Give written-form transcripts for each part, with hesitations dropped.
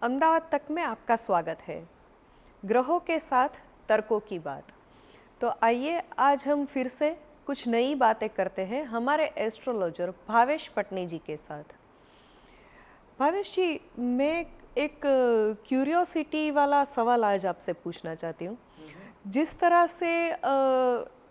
अहमदाबाद तक में आपका स्वागत है। ग्रहों के साथ तर्कों की बात। तो आइए आज हम फिर से कुछ नई बातें करते हैं हमारे एस्ट्रोलॉजर भावेश पटनी जी के साथ। भावेश जी, मैं एक क्यूरियोसिटी वाला सवाल आज आपसे पूछना चाहती हूँ। जिस तरह से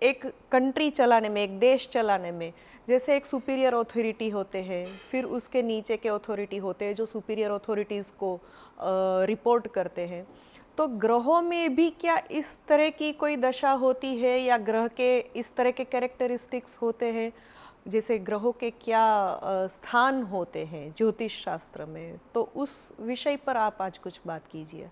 एक कंट्री चलाने में, एक देश चलाने में, जैसे एक सुपीरियर अथॉरिटी होते हैं, फिर उसके नीचे के अथॉरिटी होते हैं जो सुपीरियर अथॉरिटीज़ को रिपोर्ट करते हैं, तो ग्रहों में भी क्या इस तरह की कोई दशा होती है या ग्रह के इस तरह के कैरेक्टरिस्टिक्स होते हैं? जैसे ग्रहों के क्या स्थान होते हैं ज्योतिष शास्त्र में, तो उस विषय पर आप आज कुछ बात कीजिए।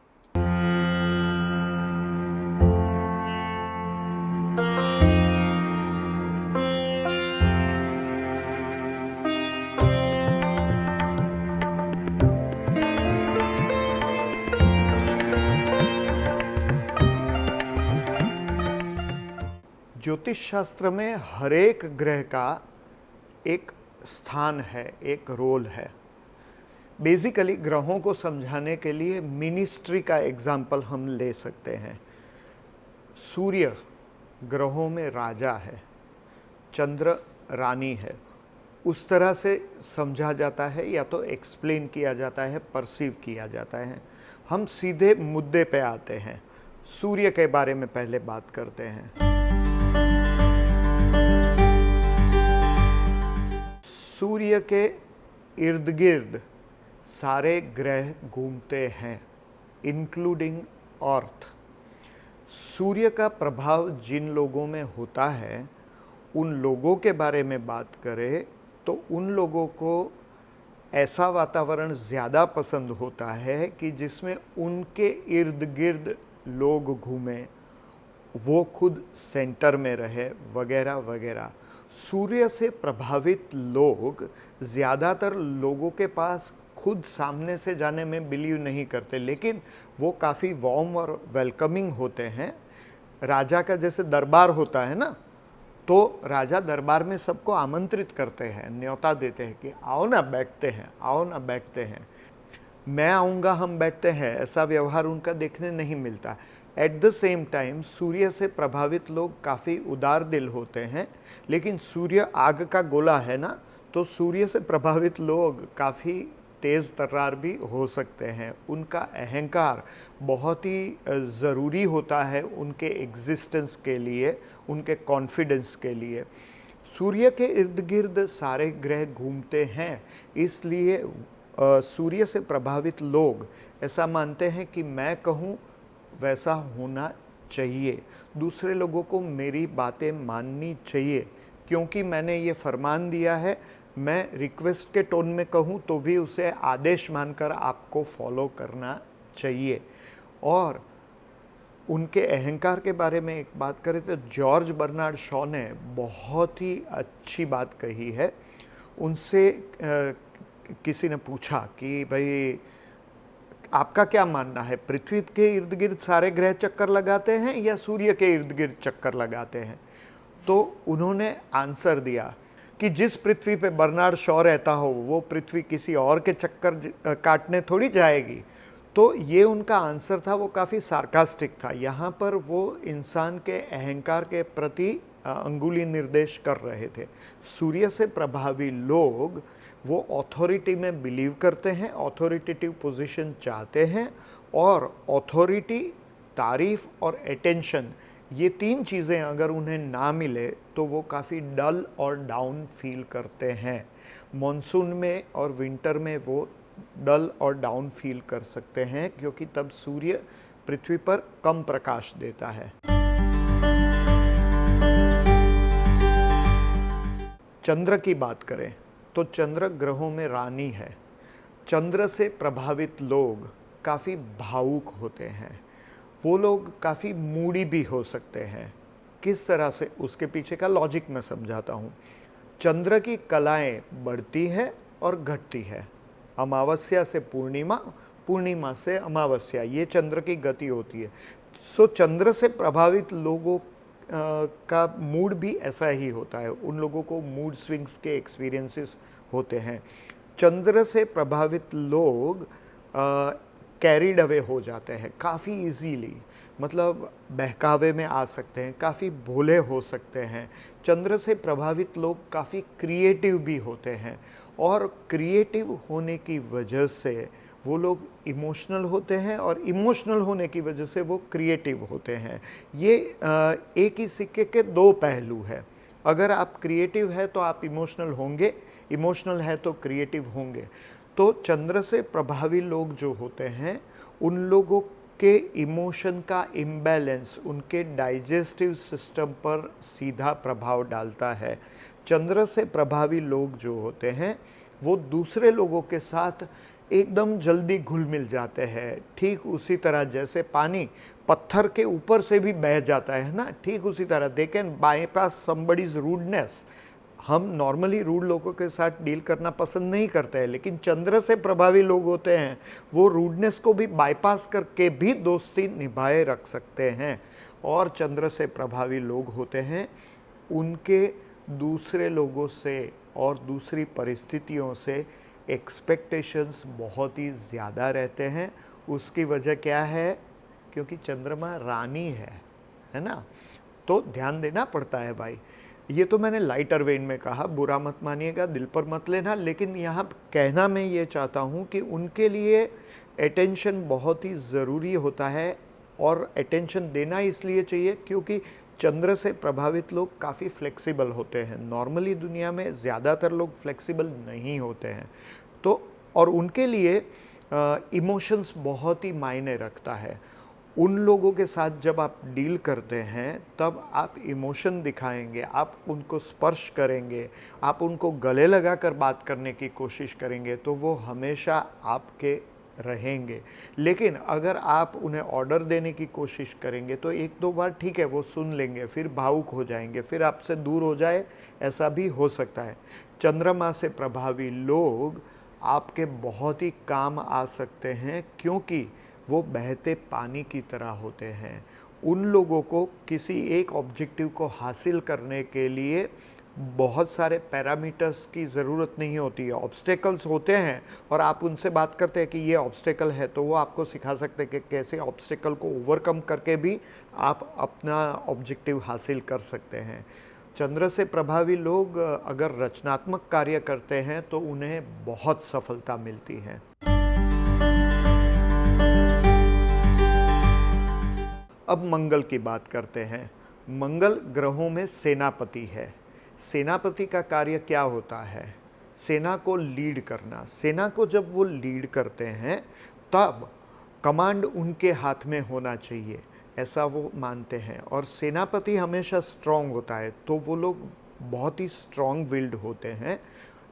ज्योतिष शास्त्र में हर एक ग्रह का एक स्थान है, एक रोल है। बेसिकली ग्रहों को समझाने के लिए मिनिस्ट्री का एग्जाम्पल हम ले सकते हैं। सूर्य ग्रहों में राजा है, चंद्र रानी है। उस तरह से समझा जाता है या तो एक्सप्लेन किया जाता है, परसीव किया जाता है। हम सीधे मुद्दे पे आते हैं। सूर्य के बारे में पहले बात करते हैं। सूर्य के इर्द गिर्द सारे ग्रह घूमते हैं, इंक्लूडिंग अर्थ। सूर्य का प्रभाव जिन लोगों में होता है, उन लोगों के बारे में बात करें तो उन लोगों को ऐसा वातावरण ज़्यादा पसंद होता है कि जिसमें उनके इर्द गिर्द लोग घूमें, वो खुद सेंटर में रहे, वगैरह वगैरह। सूर्य से प्रभावित लोग ज़्यादातर लोगों के पास खुद सामने से जाने में बिलीव नहीं करते, लेकिन वो काफ़ी वार्म और वेलकमिंग होते हैं। राजा का जैसे दरबार होता है ना, तो राजा दरबार में सबको आमंत्रित करते हैं, न्योता देते हैं कि आओ ना बैठते हैं, आओ ना बैठते हैं। मैं आऊँगा हम बैठते हैं, ऐसा व्यवहार उनका देखने नहीं मिलता। एट द सेम टाइम सूर्य से प्रभावित लोग काफ़ी उदार दिल होते हैं, लेकिन सूर्य आग का गोला है ना, तो सूर्य से प्रभावित लोग काफ़ी तेज़ तर्रार भी हो सकते हैं। उनका अहंकार बहुत ही ज़रूरी होता है उनके एग्जिस्टेंस के लिए, उनके कॉन्फिडेंस के लिए। सूर्य के इर्द गिर्द सारे ग्रह घूमते हैं, इसलिए सूर्य से प्रभावित लोग ऐसा मानते हैं कि मैं कहूँ वैसा होना चाहिए, दूसरे लोगों को मेरी बातें माननी चाहिए, क्योंकि मैंने ये फरमान दिया है। मैं रिक्वेस्ट के टोन में कहूँ तो भी उसे आदेश मानकर आपको फॉलो करना चाहिए। और उनके अहंकार के बारे में एक बात करें तो जॉर्ज बर्नार्ड शॉ ने बहुत ही अच्छी बात कही है। उनसे किसी ने पूछा कि भाई आपका क्या मानना है, पृथ्वी के इर्द गिर्द सारे ग्रह चक्कर लगाते हैं या सूर्य के इर्द गिर्द चक्कर लगाते हैं? तो उन्होंने आंसर दिया कि जिस पृथ्वी पे बर्नार्ड शॉ रहता हो वो पृथ्वी किसी और के चक्कर काटने थोड़ी जाएगी। तो ये उनका आंसर था, वो काफ़ी सार्कास्टिक था। यहाँ पर वो इंसान के अहंकार के प्रति अंगुली निर्देश कर रहे थे। सूर्य से प्रभावी लोग वो अथॉरिटी में बिलीव करते हैं, अथॉरिटेटिव पोजीशन चाहते हैं, और अथॉरिटी, तारीफ और अटेंशन, ये तीन चीज़ें अगर उन्हें ना मिले तो वो काफ़ी डल और डाउन फील करते हैं। मॉनसून में और विंटर में वो डल और डाउन फील कर सकते हैं, क्योंकि तब सूर्य पृथ्वी पर कम प्रकाश देता है। चंद्र की बात करें तो चंद्र ग्रहों में रानी है। चंद्र से प्रभावित लोग काफ़ी भावुक होते हैं, वो लोग काफ़ी मूडी भी हो सकते हैं। किस तरह से, उसके पीछे का लॉजिक मैं समझाता हूँ। चंद्र की कलाएं बढ़ती है और घटती है, अमावस्या से पूर्णिमा, पूर्णिमा से अमावस्या, ये चंद्र की गति होती है। सो चंद्र से प्रभावित लोगों का मूड भी ऐसा ही होता है, उन लोगों को मूड स्विंग्स के एक्सपीरियंसेस होते हैं। चंद्र से प्रभावित लोग कैरिड अवे हो जाते हैं काफ़ी इजीली, मतलब बहकावे में आ सकते हैं, काफ़ी भोले हो सकते हैं। चंद्र से प्रभावित लोग काफ़ी क्रिएटिव भी होते हैं और क्रिएटिव होने की वजह से वो लोग इमोशनल होते हैं और इमोशनल होने की वजह से वो क्रिएटिव होते हैं। ये एक ही सिक्के के दो पहलू है। अगर आप क्रिएटिव है तो आप इमोशनल होंगे, इमोशनल है तो क्रिएटिव होंगे। तो चंद्र से प्रभावी लोग जो होते हैं उन लोगों के इमोशन का इम्बैलेंस उनके डाइजेस्टिव सिस्टम पर सीधा प्रभाव डालता है। चंद्र से प्रभावी लोग जो होते हैं वो दूसरे लोगों के साथ एकदम जल्दी घुल मिल जाते हैं। ठीक उसी तरह जैसे पानी पत्थर के ऊपर से भी बह जाता है ना, ठीक उसी तरह they can bypass somebody's rudeness. हम नॉर्मली रूड लोगों के साथ डील करना पसंद नहीं करते हैं, लेकिन चंद्र से प्रभावी लोग होते हैं वो रूडनेस को भी बाईपास करके भी दोस्ती निभाए रख सकते हैं। और चंद्र से प्रभावी लोग होते हैं उनके दूसरे लोगों से और दूसरी परिस्थितियों से एक्सपेक्टेशंस बहुत ही ज़्यादा रहते हैं। उसकी वजह क्या है? क्योंकि चंद्रमा रानी है ना, तो ध्यान देना पड़ता है भाई। ये तो मैंने लाइटर वेन में कहा, बुरा मत मानिएगा, दिल पर मत लेना, लेकिन यहाँ कहना मैं ये चाहता हूँ कि उनके लिए अटेंशन बहुत ही ज़रूरी होता है। और अटेंशन देना इसलिए चाहिए क्योंकि चंद्र से प्रभावित लोग काफ़ी फ्लेक्सिबल होते हैं। नॉर्मली दुनिया में ज़्यादातर लोग फ्लेक्सिबल नहीं होते हैं, तो और उनके लिए इमोशंस बहुत ही मायने रखता है। उन लोगों के साथ जब आप डील करते हैं तब आप इमोशन दिखाएंगे, आप उनको स्पर्श करेंगे, आप उनको गले लगाकर बात करने की कोशिश करेंगे, तो वो हमेशा आपके रहेंगे। लेकिन अगर आप उन्हें ऑर्डर देने की कोशिश करेंगे तो एक दो बार ठीक है वो सुन लेंगे, फिर भावुक हो जाएंगे, फिर आपसे दूर हो जाए, ऐसा भी हो सकता है। चंद्रमा से प्रभावी लोग आपके बहुत ही काम आ सकते हैं क्योंकि वो बहते पानी की तरह होते हैं। उन लोगों को किसी एक ऑब्जेक्टिव को हासिल करने के लिए बहुत सारे पैरामीटर्स की ज़रूरत नहीं होती है। ऑब्स्टेकल्स होते हैं और आप उनसे बात करते हैं कि ये ऑब्स्टेकल है, तो वो आपको सिखा सकते हैं कि कैसे ऑब्स्टेकल को ओवरकम करके भी आप अपना ऑब्जेक्टिव हासिल कर सकते हैं। चंद्र से प्रभावी लोग अगर रचनात्मक कार्य करते हैं तो उन्हें बहुत सफलता मिलती है। अब मंगल की बात करते हैं। मंगल ग्रहों में सेनापति है। सेनापति का कार्य क्या होता है? सेना को लीड करना। सेना को जब वो लीड करते हैं तब कमांड उनके हाथ में होना चाहिए, ऐसा वो मानते हैं। और सेनापति हमेशा स्ट्रांग होता है, तो वो लोग बहुत ही स्ट्रांग विल्ड होते हैं,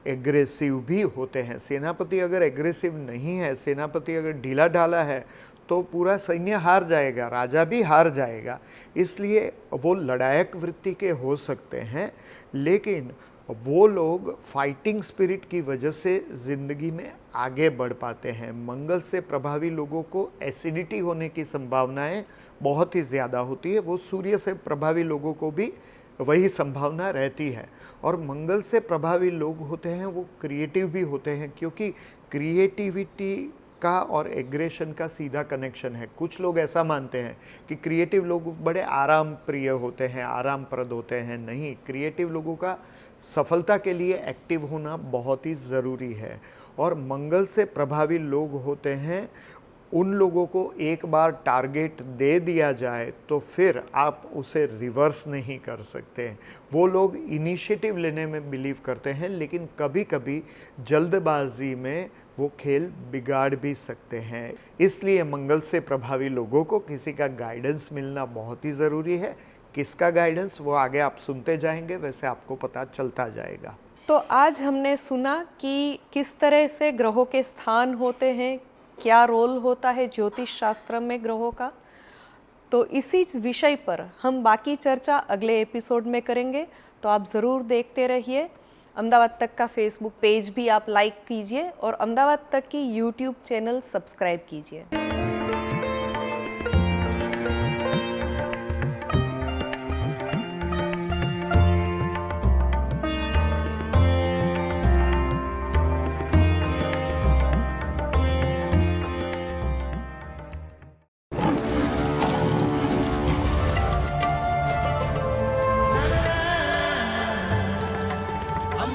एग्रेसिव भी होते हैं। सेनापति अगर एग्रेसिव नहीं है, सेनापति अगर ढीला ढाला है तो पूरा सैन्य हार जाएगा, राजा भी हार जाएगा। इसलिए वो लड़ायक वृत्ति के हो सकते हैं, लेकिन वो लोग फाइटिंग स्पिरिट की वजह से ज़िंदगी में आगे बढ़ पाते हैं। मंगल से प्रभावी लोगों को एसिडिटी होने की संभावनाएं बहुत ही ज़्यादा होती है। वो सूर्य से प्रभावी लोगों को भी वही संभावना रहती है। और मंगल से प्रभावी लोग होते हैं वो क्रिएटिव भी होते हैं, क्योंकि क्रिएटिविटी का और एग्रेशन का सीधा कनेक्शन है। कुछ लोग ऐसा मानते हैं कि क्रिएटिव लोग बड़े आराम प्रिय होते हैं, आरामप्रद होते हैं। नहीं, क्रिएटिव लोगों का सफलता के लिए एक्टिव होना बहुत ही ज़रूरी है। और मंगल से प्रभावी लोग होते हैं उन लोगों को एक बार टारगेट दे दिया जाए तो फिर आप उसे रिवर्स नहीं कर सकते। वो लोग इनिशिएटिव लेने में बिलीव करते हैं, लेकिन कभी कभी जल्दबाजी में वो खेल बिगाड़ भी सकते हैं। इसलिए मंगल से प्रभावी लोगों को किसी का गाइडेंस मिलना बहुत ही ज़रूरी है। किसका गाइडेंस, वो आगे आप सुनते जाएंगे, वैसे आपको पता चलता जाएगा। तो आज हमने सुना कि किस तरह से ग्रहों के स्थान होते हैं, क्या रोल होता है ज्योतिष शास्त्र में ग्रहों का। तो इसी विषय पर हम बाकी चर्चा अगले एपिसोड में करेंगे। तो आप ज़रूर देखते रहिए। अहमदाबाद तक का फेसबुक पेज भी आप लाइक कीजिए और अहमदाबाद तक की यूट्यूब चैनल सब्सक्राइब कीजिए।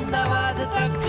अहमदाबाद तक